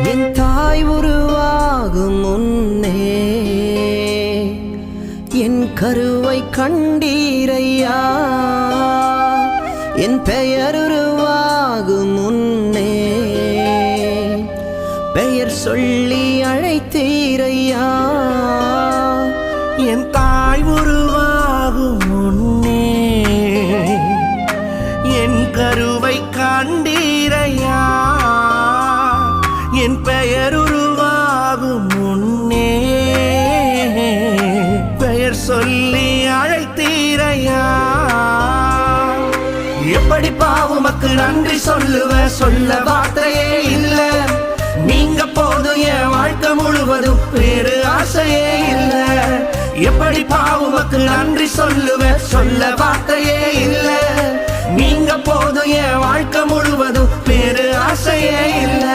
என் தாய் உருவாகும் முன்னே என் கருவை கண்டீரையா. என் பெயர் உருவாகும் முன்னே பெயர் சொல்லி அழைத்தீரையா. என் தாய் உருவாகும் முன்னே என் கருவை கண்டீரையா. என் பெயர் உருவாகும் முன்னே பெயர் சொல்லி அழைத்தீரையா. எப்படி உமக்கு நன்றி சொல்ல வார்த்தையே இல்ல. நீங்க போதும் என் வாழ்க்கை முழுவதும் வேறு ஆசையே இல்ல. எப்படி உமக்கு நன்றி சொல்ல வார்த்தையே இல்ல. நீங்க போதும் என் வாழ்க்கை முழுவதும் வேறு ஆசையே இல்ல.